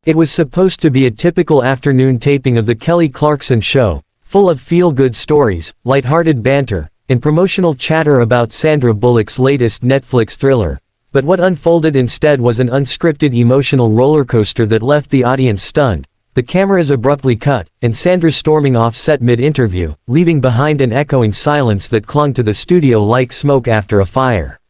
It was supposed to be a typical afternoon taping of the Kelly Clarkson show, full of feel-good stories, lighthearted banter, and promotional chatter about Sandra Bullock's latest Netflix thriller. But what unfolded instead was an unscripted emotional rollercoaster that left the audience stunned. The cameras abruptly cut, and Sandra storming off set mid-interview, leaving behind an echoing silence that clung to the studio like smoke after a fire.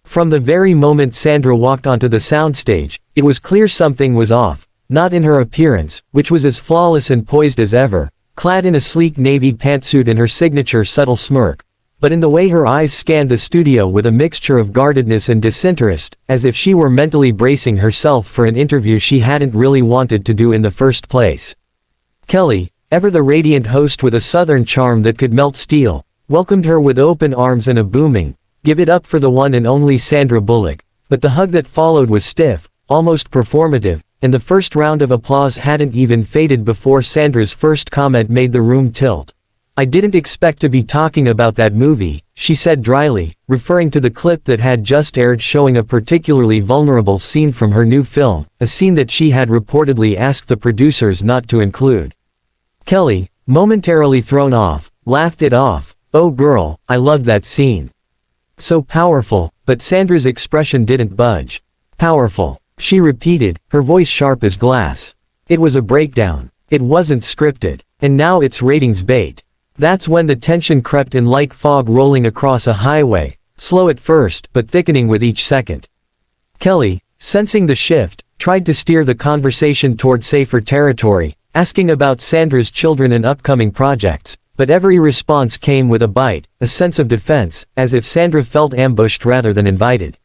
From the very moment Sandra walked onto the soundstage, it was clear something was off, not in her appearance, which was as flawless and poised as ever, clad in a sleek navy pantsuit and her signature subtle smirk, but in the way her eyes scanned the studio with a mixture of guardedness and disinterest, as if she were mentally bracing herself for an interview she hadn't really wanted to do in the first place. Kelly, ever the radiant host with a southern charm that could melt steel, welcomed her with open arms and a booming, "Give it up for the one and only Sandra Bullock," but the hug that followed was stiff, almost performative, and the first round of applause hadn't even faded before Sandra's first comment made the room tilt. "I didn't expect to be talking about that movie," she said dryly, referring to the clip that had just aired showing a particularly vulnerable scene from her new film, a scene that she had reportedly asked the producers not to include. Kelly, momentarily thrown off, laughed it off. "Oh girl, I loved that scene. So powerful," but Sandra's expression didn't budge. "Powerful," she repeated, her voice sharp as glass. It was a breakdown. It wasn't scripted. And now it's ratings bait. That's when the tension crept in like fog rolling across a highway, slow at first but thickening with each second. Kelly, sensing the shift, tried to steer the conversation toward safer territory, asking about Sandra's children and upcoming projects, but every response came with a bite, a sense of defense, as if Sandra felt ambushed rather than invited.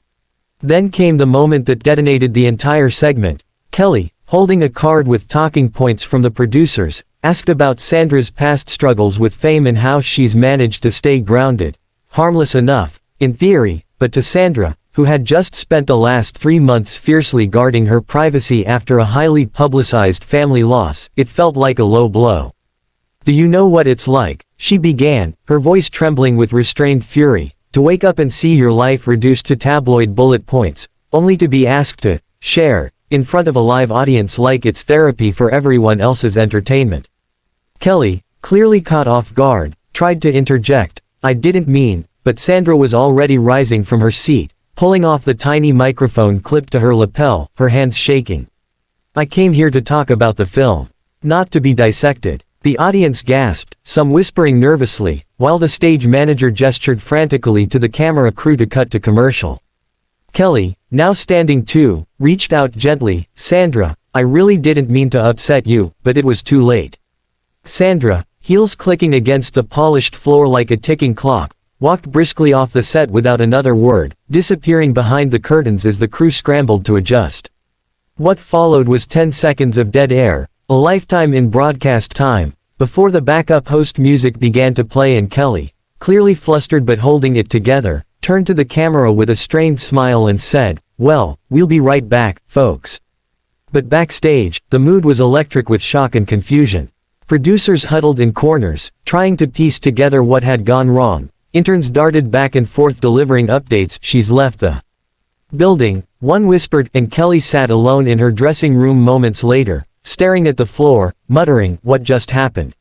Then came the moment that detonated the entire segment. Kelly, holding a card with talking points from the producers, asked about Sandra's past struggles with fame and how she's managed to stay grounded. Harmless enough, in theory, but to Sandra, who had just spent the last 3 months fiercely guarding her privacy after a highly publicized family loss, it felt like a low blow. "Do you know what it's like," she began, her voice trembling with restrained fury, "to wake up and see your life reduced to tabloid bullet points, only to be asked to share in front of a live audience like it's therapy for everyone else's entertainment?" Kelly, clearly caught off guard, tried to interject, "I didn't mean," but Sandra was already rising from her seat, pulling off the tiny microphone clipped to her lapel, her hands shaking. "I came here to talk about the film. Not to be dissected." The audience gasped, some whispering nervously, while the stage manager gestured frantically to the camera crew to cut to commercial. Kelly, now standing too, reached out gently, "Sandra, I really didn't mean to upset you, but it was too late." Sandra, heels clicking against the polished floor like a ticking clock, walked briskly off the set without another word, disappearing behind the curtains as the crew scrambled to adjust. What followed was 10 seconds of dead air, a lifetime in broadcast time, before the backup host music began to play and Kelly, clearly flustered but holding it together, turned to the camera with a strained smile and said, "Well, we'll be right back, folks." But backstage, the mood was electric with shock and confusion. Producers huddled in corners, trying to piece together what had gone wrong. Interns darted back and forth delivering updates. "She's left the building," one whispered, and Kelly sat alone in her dressing room moments later, staring at the floor, muttering, "What just happened?"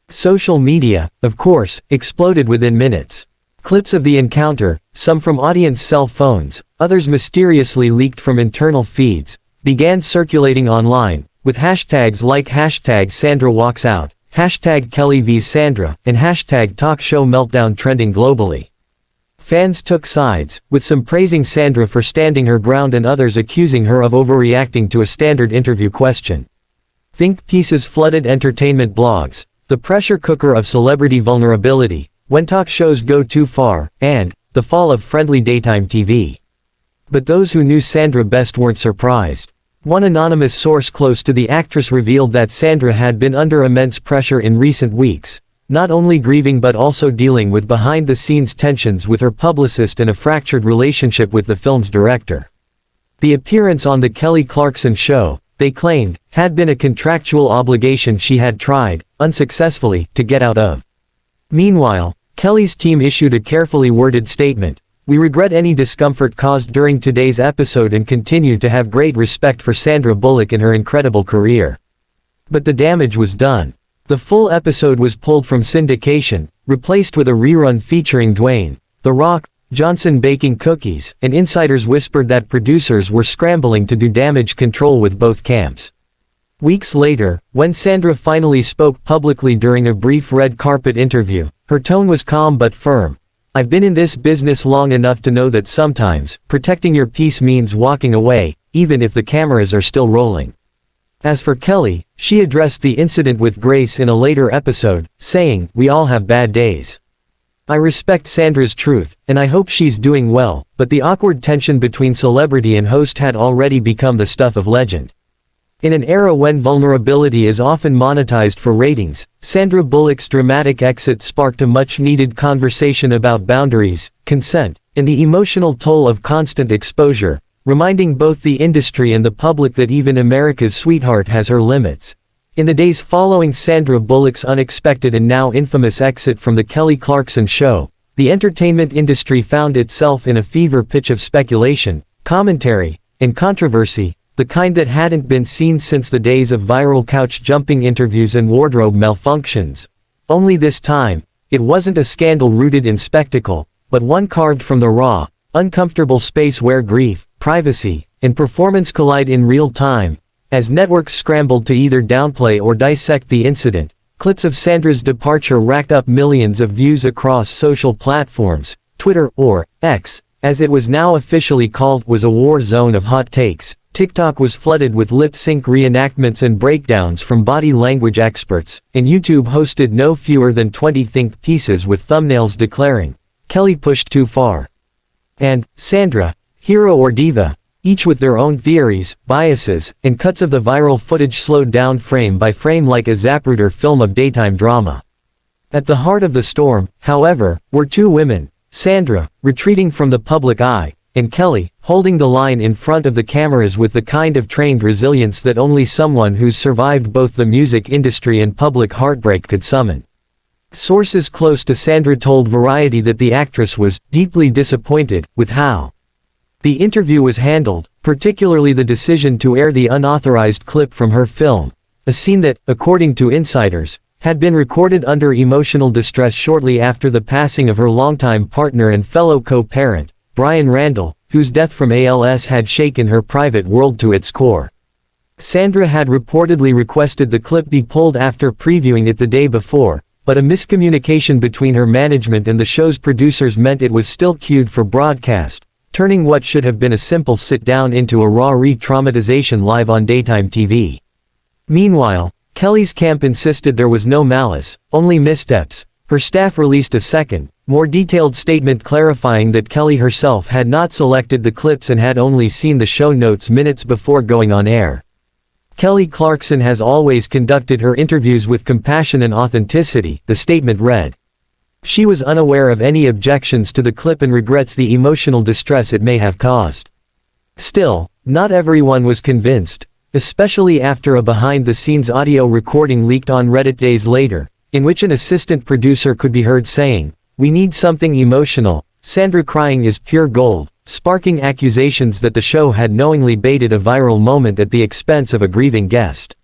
Social media, of course, exploded within minutes. Clips of the encounter, some from audience cell phones, others mysteriously leaked from internal feeds, began circulating online, with hashtags like #SandraWalksOut, #KellyVsSandra, and #TalkShowMeltdown trending globally. Fans took sides, with some praising Sandra for standing her ground and others accusing her of overreacting to a standard interview question. Think pieces flooded entertainment blogs, the pressure cooker of celebrity vulnerability, when talk shows go too far, and the fall of friendly daytime TV. But those who knew Sandra best weren't surprised. One anonymous source close to the actress revealed that Sandra had been under immense pressure in recent weeks, not only grieving but also dealing with behind-the-scenes tensions with her publicist and a fractured relationship with the film's director. The appearance on the Kelly Clarkson show, they claimed, had been a contractual obligation she had tried, unsuccessfully, to get out of. Meanwhile, Kelly's team issued a carefully worded statement, "We regret any discomfort caused during today's episode and continue to have great respect for Sandra Bullock and her incredible career. But the damage was done." The full episode was pulled from syndication, replaced with a rerun featuring Dwayne "The Rock" Johnson baking cookies, and insiders whispered that producers were scrambling to do damage control with both camps. Weeks later, when Sandra finally spoke publicly during a brief red carpet interview, her tone was calm but firm. "I've been in this business long enough to know that sometimes, protecting your peace means walking away, even if the cameras are still rolling." As for Kelly, she addressed the incident with grace in a later episode, saying, "We all have bad days. I respect Sandra's truth, and I hope she's doing well," but the awkward tension between celebrity and host had already become the stuff of legend. In an era when vulnerability is often monetized for ratings, Sandra Bullock's dramatic exit sparked a much-needed conversation about boundaries, consent, and the emotional toll of constant exposure, reminding both the industry and the public that even America's sweetheart has her limits. In the days following Sandra Bullock's unexpected and now infamous exit from the Kelly Clarkson show, the entertainment industry found itself in a fever pitch of speculation, commentary, and controversy, the kind that hadn't been seen since the days of viral couch-jumping interviews and wardrobe malfunctions. Only this time, it wasn't a scandal rooted in spectacle, but one carved from the raw, uncomfortable space where grief, privacy, and performance collide in real time. As networks scrambled to either downplay or dissect the incident, clips of Sandra's departure racked up millions of views across social platforms. Twitter, or X, as it was now officially called, was a war zone of hot takes. TikTok was flooded with lip-sync reenactments and breakdowns from body language experts, and YouTube hosted no fewer than 20 think pieces with thumbnails declaring, "Kelly pushed too far," and "Sandra, hero or diva," each with their own theories, biases, and cuts of the viral footage slowed down frame by frame like a Zapruder film of daytime drama. At the heart of the storm, however, were two women, Sandra, retreating from the public eye, and Kelly, holding the line in front of the cameras with the kind of trained resilience that only someone who's survived both the music industry and public heartbreak could summon. Sources close to Sandra told Variety that the actress was deeply disappointed with how the interview was handled, particularly the decision to air the unauthorized clip from her film, a scene that, according to insiders, had been recorded under emotional distress shortly after the passing of her longtime partner and fellow co-parent, Brian Randall, whose death from ALS had shaken her private world to its core. Sandra had reportedly requested the clip be pulled after previewing it the day before, but a miscommunication between her management and the show's producers meant it was still queued for broadcast, turning what should have been a simple sit-down into a raw re-traumatization live on daytime TV. Meanwhile, Kelly's camp insisted there was no malice, only missteps. Her staff released a second, more detailed statement clarifying that Kelly herself had not selected the clips and had only seen the show notes minutes before going on air. Kelly Clarkson has always conducted her interviews with compassion and authenticity, the statement read. She was unaware of any objections to the clip and regrets the emotional distress it may have caused. Still, not everyone was convinced, especially after a behind-the-scenes audio recording leaked on Reddit days later, in which an assistant producer could be heard saying, "We need something emotional, Sandra crying is pure gold," sparking accusations that the show had knowingly baited a viral moment at the expense of a grieving guest.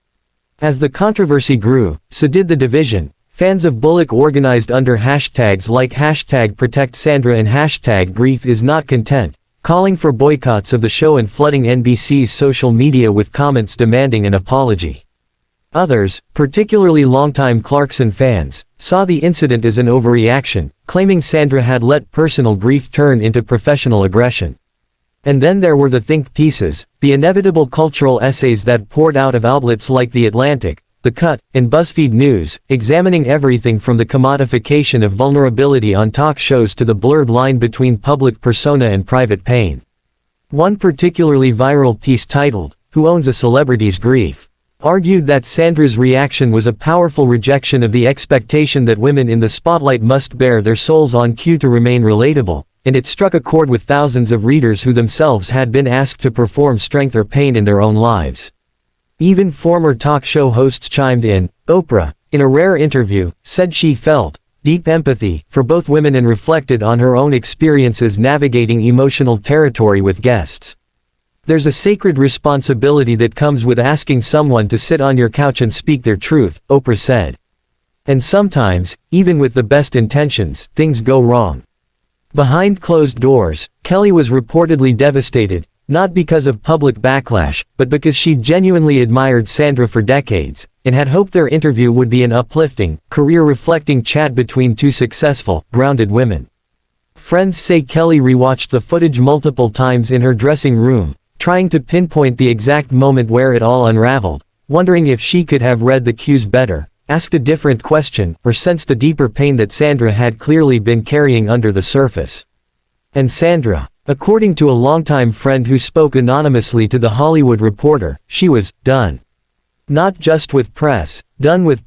As the controversy grew, so did the division. Fans of Bullock organized under hashtags like #ProtectSandra and #GriefIsNotContent, calling for boycotts of the show and flooding NBC's social media with comments demanding an apology. Others, particularly longtime Clarkson fans, saw the incident as an overreaction, claiming Sandra had let personal grief turn into professional aggression. And then there were the think pieces, the inevitable cultural essays that poured out of outlets like The Atlantic, The Cut, and BuzzFeed News, examining everything from the commodification of vulnerability on talk shows to the blurred line between public persona and private pain. One particularly viral piece titled, "Who Owns a Celebrity's Grief?" argued that Sandra's reaction was a powerful rejection of the expectation that women in the spotlight must bare their souls on cue to remain relatable, and it struck a chord with thousands of readers who themselves had been asked to perform strength or pain in their own lives. Even former talk show hosts chimed in. Oprah, in a rare interview, said she felt deep empathy for both women and reflected on her own experiences navigating emotional territory with guests. There's a sacred responsibility that comes with asking someone to sit on your couch and speak their truth, Oprah said. And sometimes, even with the best intentions, things go wrong. Behind closed doors, Kelly was reportedly devastated, not because of public backlash, but because she genuinely admired Sandra for decades, and had hoped their interview would be an uplifting, career-reflecting chat between two successful, grounded women. Friends say Kelly rewatched the footage multiple times in her dressing room, trying to pinpoint the exact moment where it all unraveled, wondering if she could have read the cues better, asked a different question, or sensed the deeper pain that Sandra had clearly been carrying under the surface. And Sandra, according to a longtime friend who spoke anonymously to The Hollywood Reporter, she was done. Not just with press, done with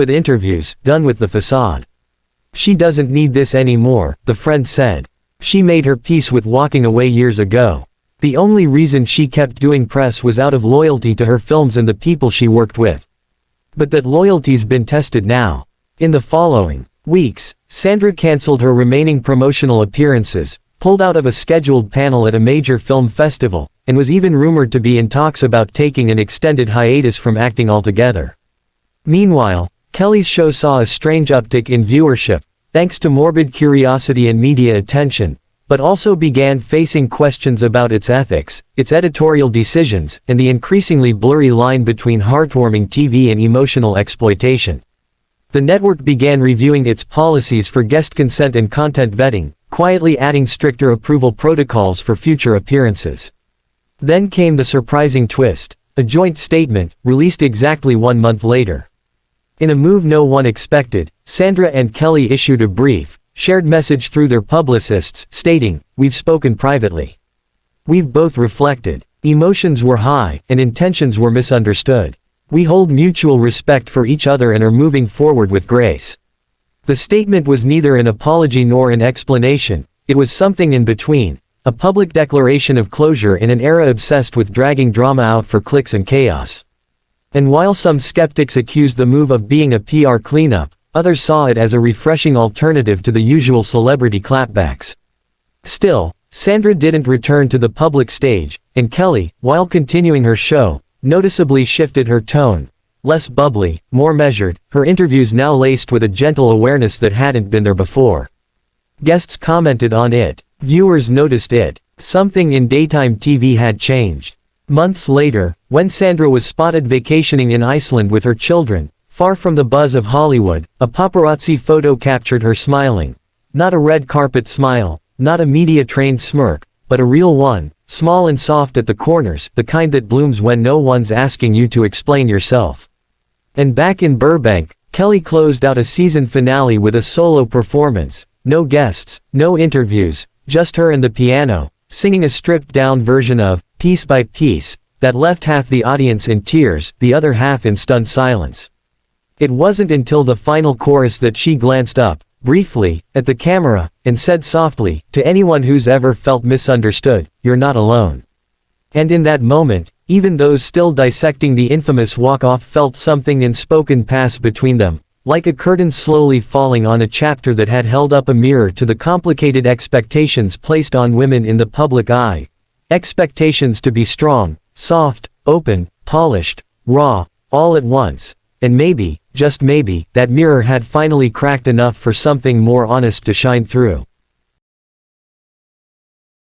interviews, done with the facade. She doesn't need this anymore, the friend said. She made her peace with walking away years ago. The only reason she kept doing press was out of loyalty to her films and the people she worked with. But that loyalty's been tested now. In the following weeks, Sandra canceled her remaining promotional appearances, pulled out of a scheduled panel at a major film festival, and was even rumored to be in talks about taking an extended hiatus from acting altogether. Meanwhile, Kelly's show saw a strange uptick in viewership, thanks to morbid curiosity and media attention, but also began facing questions about its ethics, its editorial decisions, and the increasingly blurry line between heartwarming TV and emotional exploitation. The network began reviewing its policies for guest consent and content vetting, quietly adding stricter approval protocols for future appearances. Then came the surprising twist, a joint statement, released exactly 1 month later. In a move no one expected, Sandra and Kelly issued a brief, shared message through their publicists, stating, "We've spoken privately. We've both reflected. Emotions were high, and intentions were misunderstood. We hold mutual respect for each other and are moving forward with grace." The statement was neither an apology nor an explanation, it was something in between, a public declaration of closure in an era obsessed with dragging drama out for clicks and chaos. And while some skeptics accused the move of being a PR cleanup, others saw it as a refreshing alternative to the usual celebrity clapbacks. Still, Sandra didn't return to the public stage, and Kelly, while continuing her show, noticeably shifted her tone. Less bubbly, more measured, her interviews now laced with a gentle awareness that hadn't been there before. Guests commented on it, viewers noticed it, something in daytime TV had changed. Months later, when Sandra was spotted vacationing in Iceland with her children, far from the buzz of Hollywood, a paparazzi photo captured her smiling. Not a red carpet smile, not a media-trained smirk, but a real one, small and soft at the corners, the kind that blooms when no one's asking you to explain yourself. And back in Burbank, Kelly closed out a season finale with a solo performance. No guests, no interviews, just her and the piano, singing a stripped-down version of "Piece by Piece" that left half the audience in tears, the other half in stunned silence. It wasn't until the final chorus that she glanced up, briefly, at the camera, and said softly, "To anyone who's ever felt misunderstood, you're not alone." And in that moment, even those still dissecting the infamous walk-off felt something unspoken pass between them, like a curtain slowly falling on a chapter that had held up a mirror to the complicated expectations placed on women in the public eye. Expectations to be strong, soft, open, polished, raw, all at once. And maybe, just maybe, that mirror had finally cracked enough for something more honest to shine through.